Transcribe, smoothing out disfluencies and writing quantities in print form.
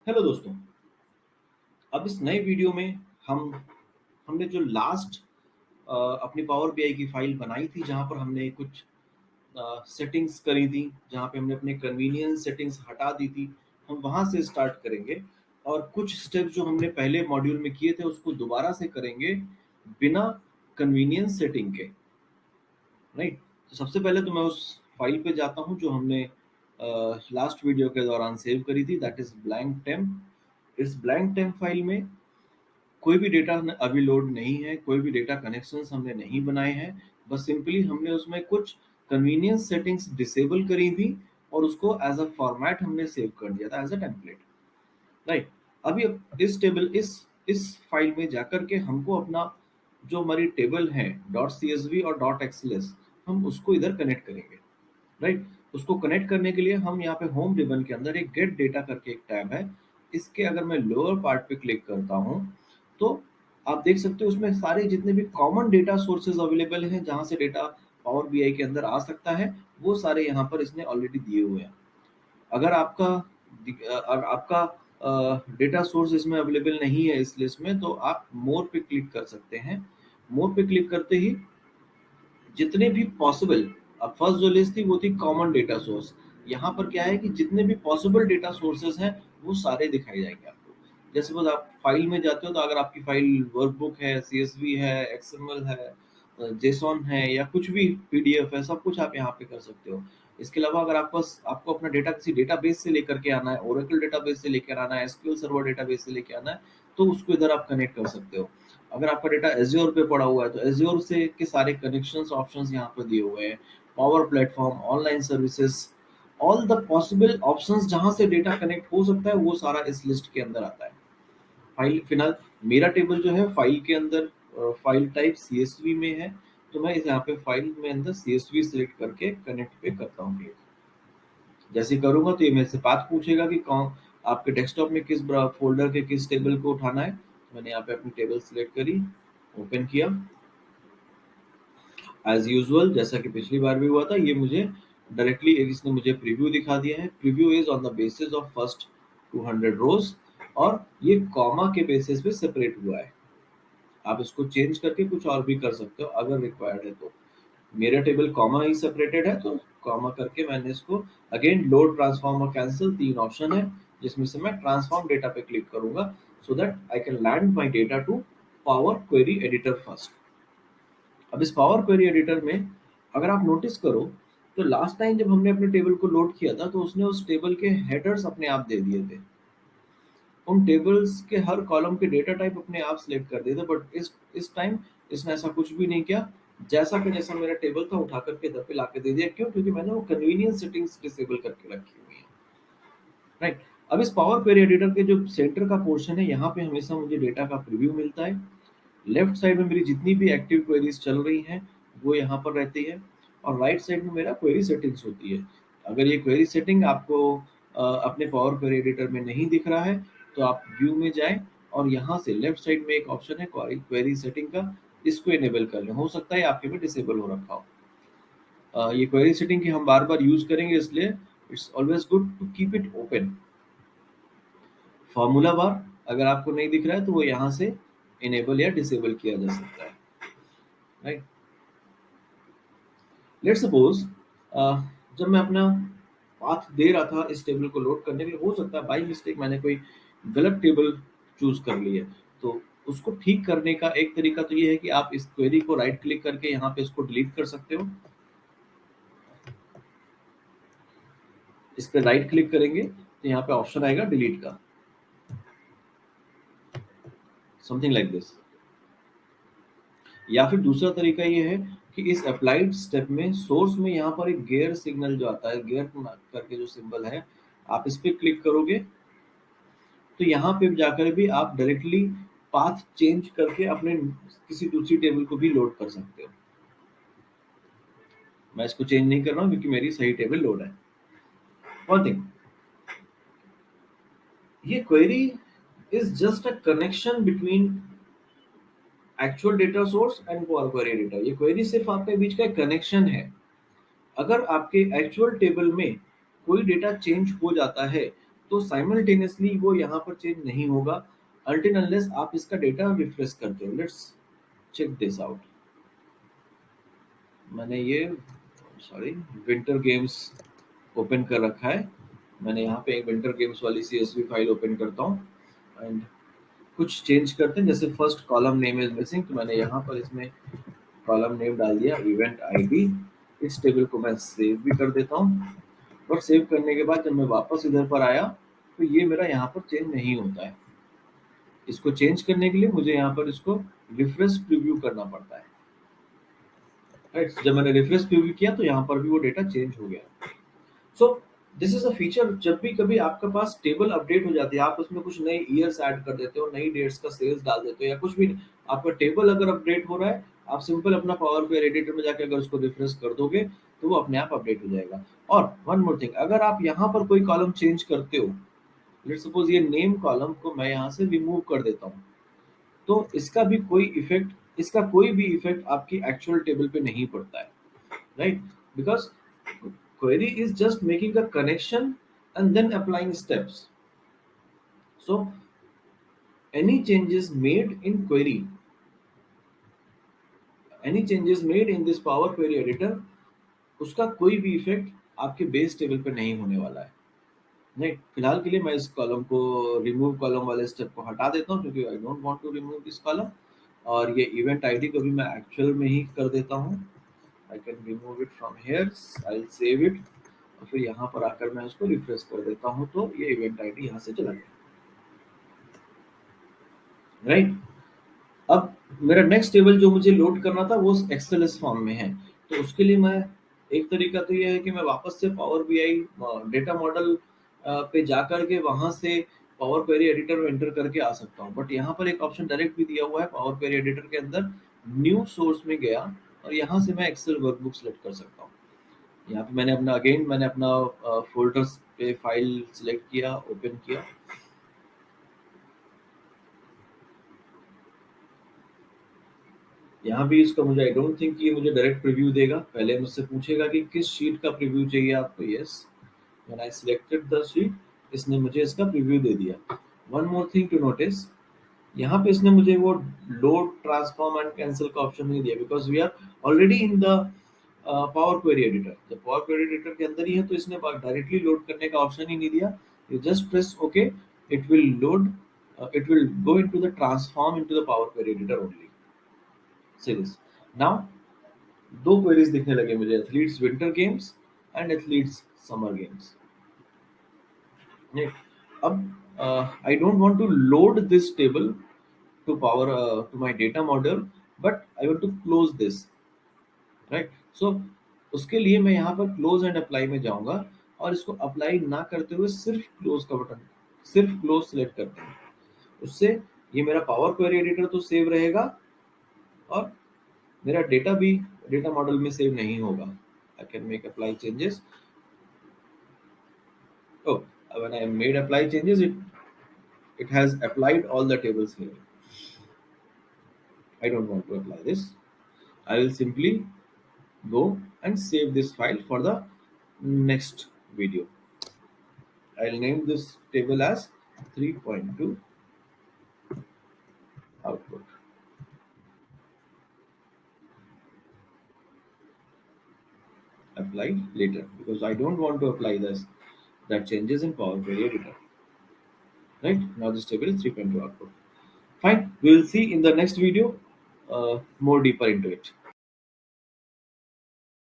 Hello दोस्तों। अब इस नए वीडियो में हमने जो लास्ट अपनी पावर बीआई की फाइल बनाई थी, जहां पर हमने कुछ सेटिंग्स करी थी, जहां पे हमने अपने कन्वीनियंस सेटिंग्स हटा दी थी। हम वहां से स्टार्ट करेंगे और कुछ स्टेप्स जो हमने पहले मॉड्यूल में किए थे उसको दोबारा से करेंगे, बिना कन्वीनियंस सेटिंग के। राइट। तो सबसे पहले तो मैं उस फाइल पे जाता हूँ जो हमने लास्ट वीडियो के दौरान सेव करी थी, दैट इज ब्लैंक टेम्प। इस ब्लैंक टेम्प फाइल में कोई भी डेटा अभी लोड नहीं है, कोई भी डेटा कनेक्शंस हमने नहीं बनाए हैं। बस सिंपली हमने उसमें कुछ कन्वीनियंस सेटिंग्स डिसेबल करी थी और उसको एज अ फॉर्मेट हमने सेव कर दिया था एज अ टेम्पलेट। राइट। अभी इस टेबल इस फाइल में जाकर के हमको अपना जो हमारी टेबल है डॉट सीएसवी और डॉट एक्सएलएस, हम उसको इधर कनेक्ट करेंगे। राइट। उसको कनेक्ट करने के लिए हम यहाँ पे होम रिबन के अंदर एक गेट डेटा करके एक टैब है, इसके अगर मैं लोअर पार्ट पे क्लिक करता हूँ तो आप देख सकते हो उसमें सारे जितने भी कॉमन डेटा सोर्सेज अवेलेबल हैं जहाँ से डेटा पावर बीआई के अंदर आ सकता है, वो सारे यहाँ पर इसने ऑलरेडी दिए हुए हैं। अगर आपका डेटा सोर्स इसमें अवेलेबल नहीं है इस लिस्ट में, तो आप मोर पे क्लिक कर सकते हैं। मोर पे क्लिक करते ही जितने भी पॉसिबल, अब फर्स्ट जो लिस्ट थी वो थी कॉमन डेटा सोर्स। यहाँ पर क्या है कि जितने भी पॉसिबल डेटा सोर्सेज हैं वो सारे दिखाई जाएंगे आपको। जैसे बस आप फाइल में जाते हो तो अगर आपकी फाइल वर्कबुक है, सीएसवी है, एक्सएमएल है, जेसॉन है या कुछ भी पीडीएफ है, सब कुछ आप यहाँ पे कर सकते हो। इसके अलावा अगर आपको अपना डेटा किसी डेटाबेस से लेकर के आना है, ओरेकल डेटाबेस से लेकर आना है, एसक्यूएल सर्वर डेटाबेस से लेकर आना है, तो उसको इधर आप कनेक्ट कर सकते हो। अगर आपका डेटा एज्योर पे पड़ा हुआ है तो एज्योर से के सारे कनेक्शंस ऑप्शंस यहाँ पर दिए हुए हैं। Power platform, online services, all the possible options जहाँ से डेटा कनेक्ट हो सकता है वो सारा इस लिस्ट के अंदर आता है। फाइल फिलहाल मेरा टेबल जो है फाइल के अंदर फाइल टाइप सीएसवी में है, तो मैं इस यहाँ पे फाइल में अंदर सीएसवी सिलेक्ट करके कनेक्ट पे करता हूँ क्लिक। जैसे करूंगा तो ये मेरे से पाथ पूछेगा कि कौन आपके डेस्कटॉप में किस फोल्डर के किस टेबल को उठाना है। मैंने यहाँ पे अपनी टेबल सिलेक्ट करी, ओपन किया। एज यूजुअल जैसा कि पिछली बार भी हुआ था, ये मुझे डायरेक्टली इसने मुझे प्रीव्यू दिखा दिया है। Preview is on the basis of first 200 रोज, और ये कॉमा के बेसिस पे सेपरेट हुआ है। आप इसको चेंज करके कुछ और भी कर सकते हो अगर रिक्वायर्ड है तो। मेरा टेबल कॉमा ही सेपरेटेड है तो कॉमा करके मैंने इसको अगेन लोड, ट्रांसफॉर्म और कैंसिल तीन ऑप्शन है, जिसमें से मैं ट्रांसफॉर्म डेटा पे क्लिक करूंगा so that I can land my data to Power query Editor first. अब इस पावर क्वेरी एडिटर में अगर आप नोटिस करो तो लास्ट टाइम जब हमने अपने टेबल को लोड किया था तो उसने उस टेबल के हेडर्स अपने आप दे दिए थे। उन टेबल्स के हर कॉलम के डेटा टाइप अपने आप सिलेक्ट कर दिए थे, बट इस टाइम इसने ऐसा कुछ भी नहीं किया। जैसा कि जैसा मेरा टेबल था उठा करके इधर पे लाके दे दिया। क्यों? क्योंकि मैंने वो कन्वीनियंस सेटिंग्स डिसेबल करके रखी हुई है। राइट। अब इस पावर क्वेरी एडिटर के जो सेंटर का पोर्शन है, यहाँ पे हमेशा मुझे डेटा का प्रीव्यू मिलता है। लेफ्ट साइड में मेरी जितनी भी एक्टिव क्वेरीज चल रही हैं वो यहाँ पर रहती है, और राइट साइड में मेरा क्वेरी सेटिंग्स होती है। अगर ये क्वेरी सेटिंग आपको अपने पावर क्वेरी एडिटर में नहीं दिख रहा है तो आप व्यू में जाएं और यहाँ से लेफ्ट साइड में एक ऑप्शन है क्वेरी सेटिंग का, इसको इनेबल कर लें। हो सकता है आपके में डिसेबल हो रखा हो। ये क्वेरी सेटिंग की हम बार बार यूज करेंगे, इसलिए it's always good to keep it open. Formula bar अगर आपको नहीं दिख रहा है तो वो यहाँ से इनेबल या डिसेबल किया जा सकता है। राइट। लेट सपोज जब मैं अपना पाथ दे रहा था इस टेबल को लोड करने के लिए, हो सकता है बाई मिस्टेक मैंने कोई गलत टेबल चूज कर ली है। तो उसको ठीक करने का एक तरीका तो ये है कि आप इस क्वेरी को राइट क्लिक करके यहाँ पे इसको डिलीट कर सकते हो। इस पे राइट क्लिक करेंगे तो यहाँ पे ऑप्शन आएगा डिलीट का, समथिंग लाइक दिस। या फिर दूसरा तरीका ये है कि इस अप्लाइड स्टेप में सोर्स में यहाँ पर एक गेयर सिग्नल जो आता है, गेयर करके जो सिंबल है, आप इस पे क्लिक करोगे तो यहाँ पे जाकर भी आप डायरेक्टली पाथ चेंज करके अपने किसी दूसरी टेबल को भी लोड कर सकते हो। मैं इसको चेंज नहीं कर रहा हूँ क्योंकि मेरी सही टेबल लोड है। वन थिंग, ये query is just a connection between actual data source and power query editor. ये क्वेरी सिर्फ आपके बीच का कनेक्शन है। अगर आपके एक्चुअल टेबल में कोई डेटा चेंज हो जाता है तो साइमल्टेनियसली वो यहाँ पर चेंज नहीं होगा अनटिल अनलेस आप इसका डेटा रिफ्रेश करते हो। Let's check this out. मैंने ये सॉरी विंटर गेम्स ओपन कर रखा है। मैंने यहाँ पे एक विंटर गेम्स वाली CSV फाइल ओपन करता हूँ एंड कुछ चेंज करते हैं। जैसे first column name is missing, तो मैंने यहाँ पर इसमें कॉलम नेम डाल दिया इवेंट आईडी। इस टेबल को मैं सेव भी कर देता हूँ, बट सेव करने के बाद जब मैं वापस इधर पर आया तो ये मेरा यहाँ पर चेंज नहीं होता है। इसको चेंज करने के लिए मुझे यहाँ पर इसको रिफ्रेश प्रीव्यू करना पड़ता है। राइट, जब मैंने रिफ्रेश प्रीव्यू किया तो यहाँ पर भी वो डेटा चेंज हो गया। So this is a feature. जब भी कभी आपके पास टेबल अपडेट हो जाती है, आप उसमें कुछ नए ईयर्स ऐड कर देते हो, नई डेट्स का सेल्स डाल देते हो या कुछ भी, आपका टेबल अगर अपडेट हो रहा है, आप सिंपल अपना पावर पे एडिटर में जाके अगर उसको रिफ्रेश कर दोगे तो वो अपने आप अपडेट हो जाएगा। और वन मोर थिंग, अगर आप यहाँ पर कोई कॉलम चेंज करते हो, लेट्स सपोज ये नेम कॉलम को मैं यहाँ से रिमूव कर देता हूँ, तो इसका कोई भी इफेक्ट आपकी एक्चुअल टेबल पे नहीं पड़ता है। Right, because query is just making a connection and then applying steps. So any changes made in query, any changes made in this power query editor, उसका कोई भी इफेक्ट आपके बेस टेबल पे नहीं होने वाला है। नहीं, फिलहाल के लिए मैं इस कॉलम को रिमूव कॉलम वाले स्टेप को हटा देता हूँ क्योंकि I don't want to remove this column. और ये इवेंट आईडी को भी मैं एक्चुअल में ही कर देता हूँ। I can remove it from here, I will save it और फिर यहाँ पर आकर मैं उसको रिफ्रेश कर देता हूँ तो ये इवेंट आईडी यहाँ से चला गया। राइट, अब मेरा नेक्स्ट टेबल जो मुझे लोड करना था वो एक्सएलएस फॉर्म में है। तो उसके लिए मैं एक तरीका तो ये है कि मैं वापस से पावर बीआई डेटा मॉडल पे जा करके वहां से पावर क्वेरी एडिटर में एंटर करके आ सकता हूँ। बट यहाँ पर एक ऑप्शन डायरेक्ट भी दिया हुआ है पावर क्वेरी एडिटर के अंदर, न्यू सोर्स में गया और यहाँ से मैं एक्सेल वर्कबुक सेलेक्ट कर सकता हूँ। यहाँ पे मैंने अपना फोल्डर्स पे फाइल सिलेक्ट किया, ओपन किया। यहाँ भी इसका मुझे आई डोंट थिंक ये मुझे डायरेक्ट प्रीव्यू देगा, पहले मुझसे पूछेगा कि किस शीट का प्रीव्यू चाहिए आपको। Yes, when I selected the sheet इसने मुझे इसका प्रीव्यू दे दिया। One more thing to notice, यहाँ पे इसने मुझे वो लोड ट्रांसफॉर्म एंड कैंसिल का ऑप्शन नहीं दिया because we are already in the power query Editor. जब पावर क्वेरी एडिटर के अंदर ही है तो इसने डायरेक्टली लोड करने का ऑप्शन ही नहीं दिया। You just press okay, it will load, it will go into the transform into the power query editor only. Series now दो क्वेरीज दिखने लगे मुझे, athletes winter games and athletes summer games. अब I don't want to load this table to power to my data model, but I want to close this, right? So उसके लिए मैं यहाँ पर क्लोज एंड अप्लाई में जाऊंगा और इसको अप्लाई ना करते हुए सिर्फ क्लोज का बटन, सिर्फ क्लोज सेलेक्ट करते हैं। उससे ये मेरा पावर क्वेरी एडिटर तो सेव रहेगा और मेरा डेटा भी डेटा मॉडल में सेव नहीं होगा। I can make apply changes. Oh, when I made apply changes, it has applied all the tables here. I don't want to apply this. I will simply go and save this file for the next video. I'll name this table as 3.2 output. Apply later because I don't want to apply this that changes in Power Query Editor. Right, now this table is 3.2 output. Fine, we will see in the next video more deeper into it.